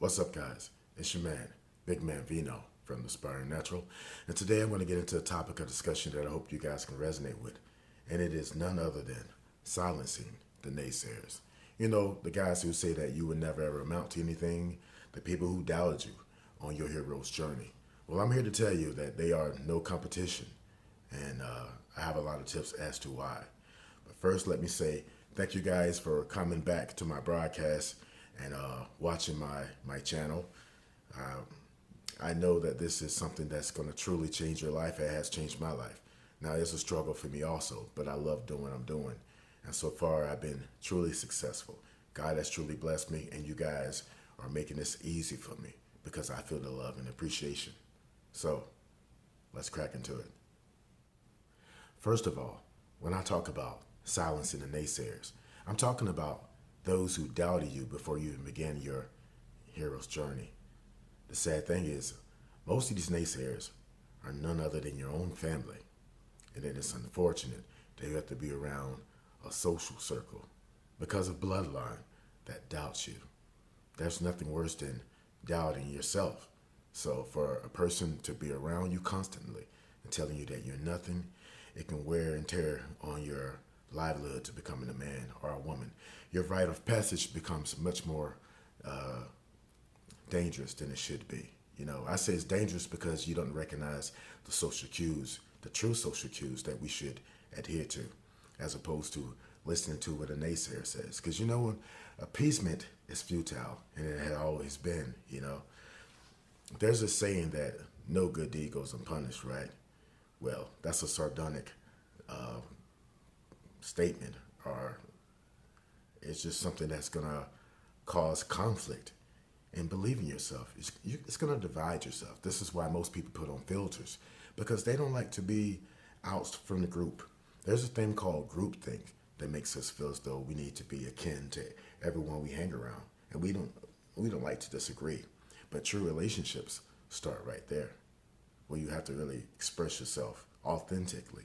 What's up, guys? It's your man, Big Man Vino from The Aspiring Natural, and today I'm going to get into a topic of discussion that I hope you guys can resonate with, and it is none other than silencing the naysayers. You know, the guys who say that you would never ever amount to anything, the people who doubted you on your hero's journey. Well, I'm here to tell you that they are no competition, and I have a lot of tips as to why. But first, let me say thank you guys for coming back to my broadcast and watching my channel. I know that this is something that's going to truly change your life. It has changed my life. Now, it's a struggle for me also, but I love doing what I'm doing. And so far, I've been truly successful. God has truly blessed me, and you guys are making this easy for me because I feel the love and appreciation. So, let's crack into it. First of all, when I talk about silencing the naysayers, I'm talking about those who doubted you before you even began your hero's journey. The sad thing is, most of these naysayers are none other than your own family. And it is unfortunate that you have to be around a social circle because of bloodline that doubts you. There's nothing worse than doubting yourself. So for a person to be around you constantly and telling you that you're nothing, it can wear and tear on your livelihood to becoming a man or a woman. Your rite of passage becomes much more dangerous than it should be. You know, I say it's dangerous because you don't recognize the social cues, the true social cues that we should adhere to, as opposed to listening to what a naysayer says. Because you know, appeasement is futile, and it had always been. You know, there's a saying that no good deed goes unpunished, right? Well, that's a sardonic statement, or it's just something that's gonna cause conflict. And believe in yourself. It's going to divide yourself. This is why most people put on filters, because they don't like to be ousted from the group. There's a thing called groupthink that makes us feel as though we need to be akin to everyone we hang around, and we don't like to disagree. But true relationships start right there, where you have to really express yourself authentically.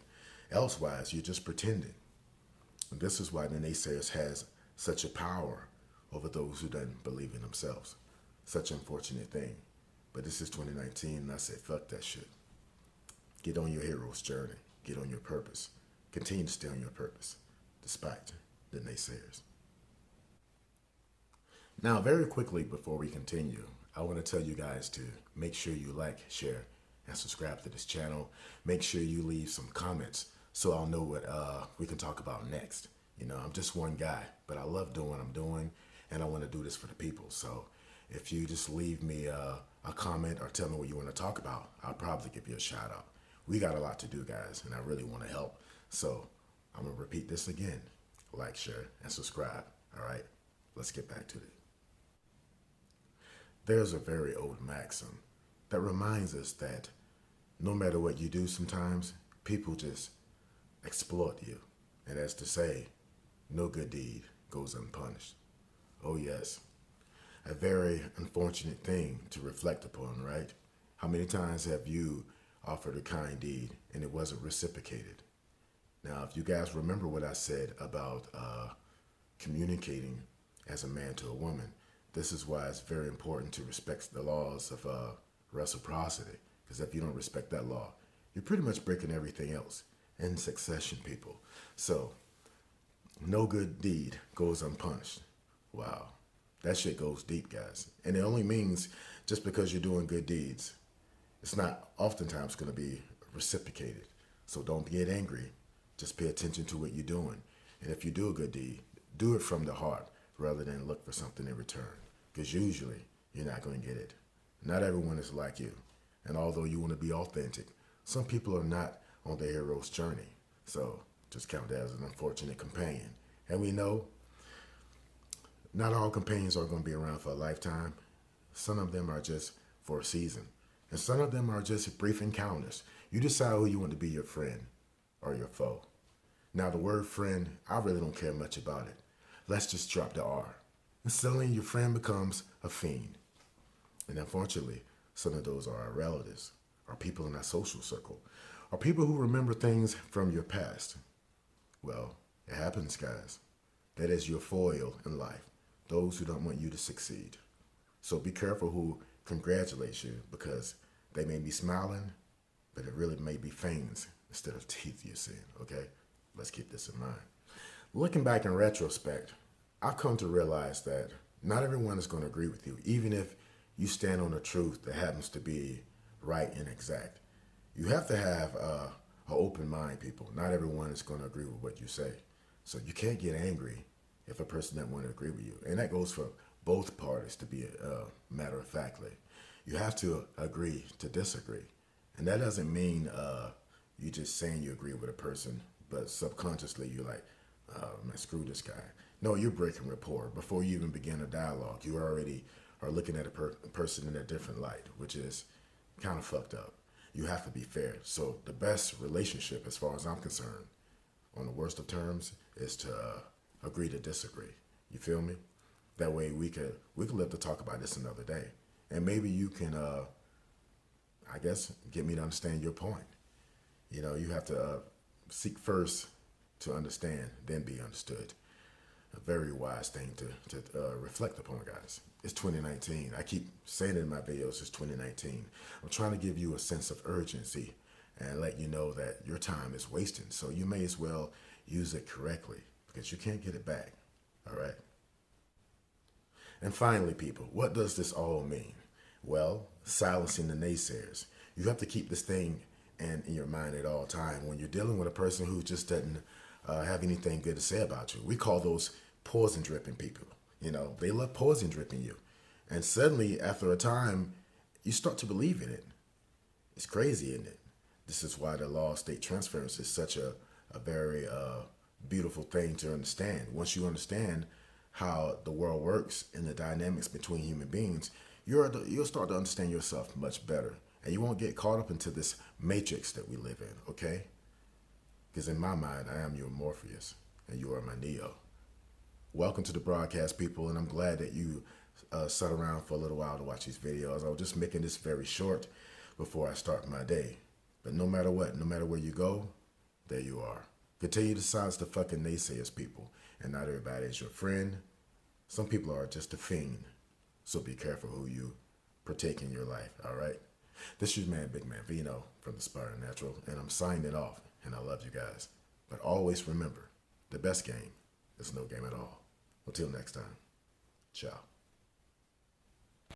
Elsewise, you're just pretending. And this is why the naysayers has such a power over those who don't believe in themselves. Such an unfortunate thing. But this is 2019, and I say, fuck that shit. Get on your hero's journey. Get on your purpose. Continue to stay on your purpose, despite the naysayers. Now, very quickly before we continue, I want to tell you guys to make sure you like, share, and subscribe to this channel. Make sure you leave some comments so I'll know what we can talk about next. You know, I'm just one guy, but I love doing what I'm doing, and I want to do this for the people. So if you just leave me a comment or tell me what you want to talk about, I'll probably give you a shout out. We got a lot to do, guys, and I really want to help. So I'm going to repeat this again. Like, share, and subscribe. All right, let's get back to it. There's a very old maxim that reminds us that no matter what you do, sometimes people just exploit you. And as to say, no good deed goes unpunished. Oh, yes. A very unfortunate thing to reflect upon, right? How many times have you offered a kind deed and it wasn't reciprocated? Now, if you guys remember what I said about communicating as a man to a woman, this is why it's very important to respect the laws of reciprocity. Because if you don't respect that law, you're pretty much breaking everything else in succession, people. So, no good deed goes unpunished. Wow. That shit goes deep, guys. And it only means just because you're doing good deeds, it's not oftentimes going to be reciprocated. So don't get angry. Just pay attention to what you're doing. And if you do a good deed, do it from the heart rather than look for something in return. Because usually you're not going to get it. Not everyone is like you. And although you want to be authentic, some people are not on their hero's journey. So just count that as an unfortunate companion. And we know not all companions are going to be around for a lifetime. Some of them are just for a season. And some of them are just brief encounters. You decide who you want to be, your friend or your foe. Now, the word friend, I really don't care much about it. Let's just drop the R. And suddenly your friend becomes a fiend. And unfortunately, some of those are our relatives, or people in our social circle, or people who remember things from your past. Well, it happens, guys. That is your foil in life. Those who don't want you to succeed. So be careful who congratulates you, because they may be smiling, but it really may be fangs instead of teeth you're seeing, okay? Let's keep this in mind. Looking back in retrospect, I've come to realize that not everyone is going to agree with you, even if you stand on a truth that happens to be right and exact. You have to have an open mind, people. Not everyone is going to agree with what you say. So you can't get angry if a person doesn't want to agree with you. And that goes for both parties, to be matter of factly. You have to agree to disagree. And that doesn't mean you just saying you agree with a person, but subconsciously you're like, man, screw this guy. No, you're breaking rapport. Before you even begin a dialogue, you already are looking at a person in a different light, which is kind of fucked up. You have to be fair. So the best relationship, as far as I'm concerned, on the worst of terms, is to agree to disagree. You feel me? That way we could live to talk about this another day, and maybe you can, I guess, get me to understand your point. You know, you have to seek first to understand, then be understood. A very wise thing to reflect upon, guys. It's 2019. I keep saying it in my videos, it's 2019. I'm trying to give you a sense of urgency and let you know that your time is wasting. So you may as well use it correctly, because you can't get it back. All right? And finally, people, what does this all mean? Well, silencing the naysayers. You have to keep this thing in your mind at all time when you're dealing with a person who just doesn't have anything good to say about you. We call those poison dripping people. You know, they love poison dripping you. And suddenly, after a time, you start to believe in it. It's crazy, isn't it? This is why the law of state transference is such a very beautiful thing to understand. Once you understand how the world works and the dynamics between human beings, you'll start to understand yourself much better. And you won't get caught up into this matrix that we live in, okay? Because in my mind, I am your Morpheus, and you are my Neo. Welcome to the broadcast, people, and I'm glad that you sat around for a little while to watch these videos. I was just making this very short before I start my day. But no matter what, no matter where you go, there you are. Continue to silence the fucking naysayers, people. And not everybody is your friend. Some people are just a fiend. So be careful who you partake in your life, all right? This is your man, Big Man Vino from The Spartan Natural, and I'm signing off, and I love you guys. But always remember, the best game is no game at all. Until next time, ciao.